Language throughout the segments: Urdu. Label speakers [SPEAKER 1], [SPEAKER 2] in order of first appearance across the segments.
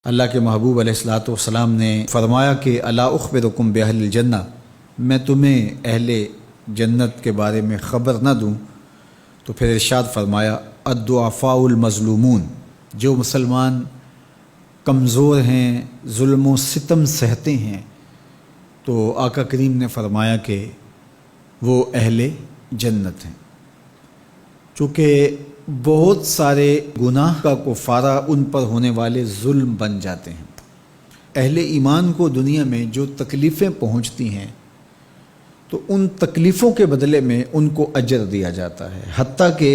[SPEAKER 1] اللہ کے محبوب علیہ الصلوۃ والسلام نے فرمایا کہ الا اخبرکم باہل الجنہ، میں تمہیں اہل جنت کے بارے میں خبر نہ دوں؟ تو پھر ارشاد فرمایا الضعفاء المظلومون، جو مسلمان کمزور ہیں، ظلم و ستم سہتے ہیں، تو آقا کریم نے فرمایا کہ وہ اہل جنت ہیں۔ چونکہ بہت سارے گناہ کا کفارہ ان پر ہونے والے ظلم بن جاتے ہیں۔ اہل ایمان کو دنیا میں جو تکلیفیں پہنچتی ہیں تو ان تکلیفوں کے بدلے میں ان کو اجر دیا جاتا ہے، حتیٰ کہ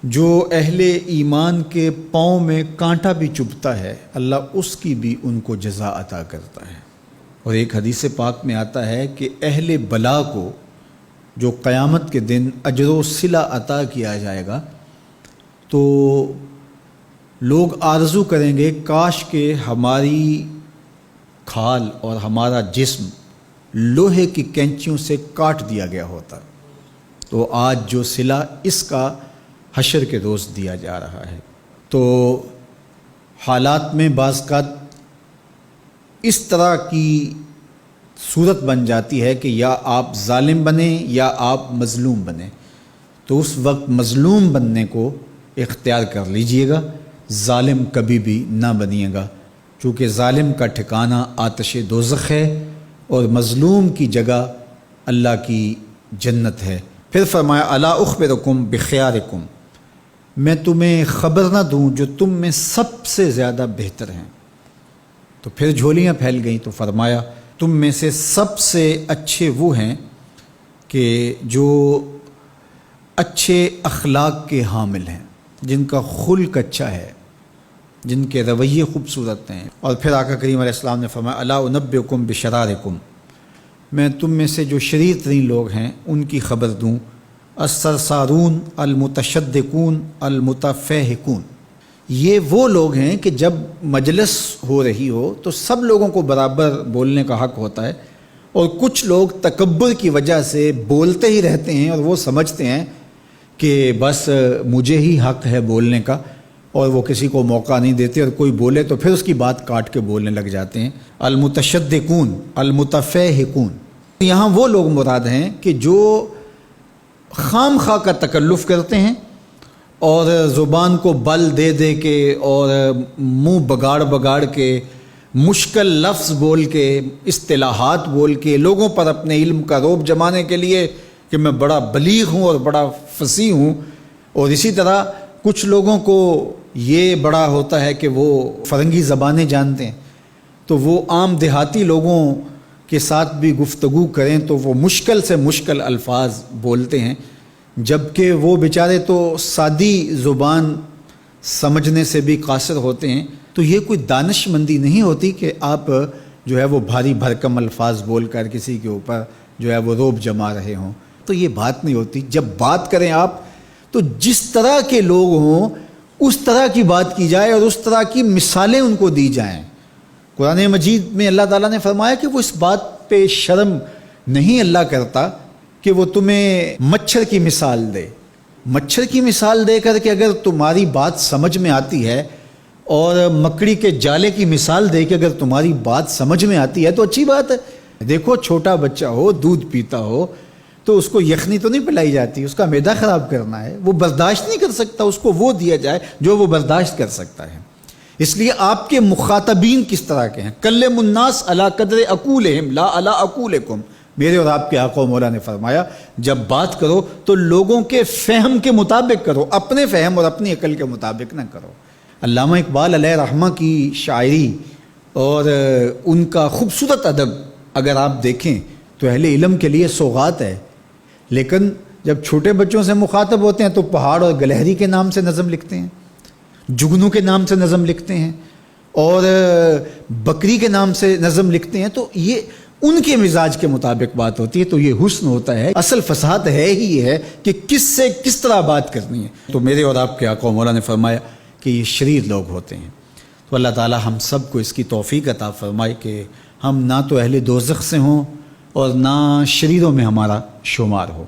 [SPEAKER 1] جو اہل ایمان کے پاؤں میں کانٹا بھی چبھتا ہے اللہ اس کی بھی ان کو جزا عطا کرتا ہے۔ اور ایک حدیث پاک میں آتا ہے کہ اہل بلا کو جو قیامت کے دن اجر و صلہ عطا کیا جائے گا تو لوگ آرزو کریں گے کاش کہ ہماری کھال اور ہمارا جسم لوہے کی کینچیوں سے کاٹ دیا گیا ہوتا، تو آج جو صلہ اس کا حشر کے روز دیا جا رہا ہے۔ تو حالات میں بعض کا اس طرح کی صورت بن جاتی ہے کہ یا آپ ظالم بنیں یا آپ مظلوم بنیں، تو اس وقت مظلوم بننے کو اختیار کر لیجئے گا، ظالم کبھی بھی نہ بنیے گا، چونکہ ظالم کا ٹھکانہ آتش دوزخ ہے اور مظلوم کی جگہ اللہ کی جنت ہے۔ پھر فرمایا الا اخبرکم بخیارکم، میں تمہیں خبر نہ دوں جو تم میں سب سے زیادہ بہتر ہیں؟ تو پھر جھولیاں پھیل گئیں، تو فرمایا تم میں سے سب سے اچھے وہ ہیں کہ جو اچھے اخلاق کے حامل ہیں، جن کا خلق اچھا ہے، جن کے رویے خوبصورت ہیں۔ اور پھر آقا کریم علیہ السلام نے فرمایا الا انبئکم بشرارکم، میں تم میں سے جو شریر ترین لوگ ہیں ان کی خبر دوں، السرسارون المتشدقون المتفہقون، یہ وہ لوگ ہیں کہ جب مجلس ہو رہی ہو تو سب لوگوں کو برابر بولنے کا حق ہوتا ہے، اور کچھ لوگ تکبر کی وجہ سے بولتے ہی رہتے ہیں اور وہ سمجھتے ہیں کہ بس مجھے ہی حق ہے بولنے کا، اور وہ کسی کو موقع نہیں دیتے، اور کوئی بولے تو پھر اس کی بات کاٹ کے بولنے لگ جاتے ہیں۔ المتشدقون المتفہقون، یہاں وہ لوگ مراد ہیں کہ جو خام خواہ کا تکلف کرتے ہیں اور زبان کو بل دے دے کے اور منہ بگاڑ کے مشکل لفظ بول کے اصطلاحات بول کے لوگوں پر اپنے علم کا رعب جمانے کے لیے کہ میں بڑا بلیغ ہوں اور بڑا فصیح ہوں، اور اسی طرح کچھ لوگوں کو یہ بڑا ہوتا ہے کہ وہ فرنگی زبانیں جانتے ہیں، تو وہ عام دیہاتی لوگوں کے ساتھ بھی گفتگو کریں تو وہ مشکل سے مشکل الفاظ بولتے ہیں، جبکہ وہ بیچارے تو سادی زبان سمجھنے سے بھی قاصر ہوتے ہیں۔ تو یہ کوئی دانش مندی نہیں ہوتی کہ آپ جو ہے وہ بھاری بھرکم الفاظ بول کر کسی کے اوپر جو ہے وہ رعب جما رہے ہوں، تو یہ بات نہیں ہوتی۔ جب بات کریں آپ تو جس طرح کے لوگ ہوں اس طرح کی بات کی جائے اور اس طرح کی مثالیں ان کو دی جائیں۔ قرآن مجید میں اللہ تعالیٰ نے فرمایا کہ وہ اس بات پہ شرم نہیں اللہ کرتا کہ وہ تمہیں مچھر کی مثال دے۔ مچھر کی مثال دے کر کہ اگر تمہاری بات سمجھ میں آتی ہے، اور مکڑی کے جالے کی مثال دے کہ اگر تمہاری بات سمجھ میں آتی ہے تو اچھی بات ہے۔ دیکھو چھوٹا بچہ ہو، دودھ پیتا ہو تو اس کو یخنی تو نہیں پلائی جاتی، اس کا معدہ خراب کرنا ہے، وہ برداشت نہیں کر سکتا، اس کو وہ دیا جائے جو وہ برداشت کر سکتا ہے۔ اس لیے آپ کے مخاطبین کس طرح کے ہیں؟ کلم الناس علی قدر عقولہم لا علی عقولکم، میرے اور آپ کے آقا و مولا نے فرمایا جب بات کرو تو لوگوں کے فہم کے مطابق کرو، اپنے فہم اور اپنی عقل کے مطابق نہ کرو۔ علامہ اقبال علیہ رحمہ کی شاعری اور ان کا خوبصورت ادب اگر آپ دیکھیں تو اہل علم کے لیے سوغات ہے، لیکن جب چھوٹے بچوں سے مخاطب ہوتے ہیں تو پہاڑ اور گلہری کے نام سے نظم لکھتے ہیں، جگنو کے نام سے نظم لکھتے ہیں، اور بکری کے نام سے نظم لکھتے ہیں، تو یہ ان کے مزاج کے مطابق بات ہوتی ہے۔ تو یہ حسن ہوتا ہے، اصل فصاحت ہے ہی یہ ہے کہ کس سے کس طرح بات کرنی ہے۔ تو میرے اور آپ کے آقا و مولا نے فرمایا کہ یہ شریر لوگ ہوتے ہیں۔ تو اللہ تعالی ہم سب کو اس کی توفیق عطا فرمائے کہ ہم نہ تو اہل دوزخ سے ہوں اور نہ شریروں میں ہمارا شمار ہو۔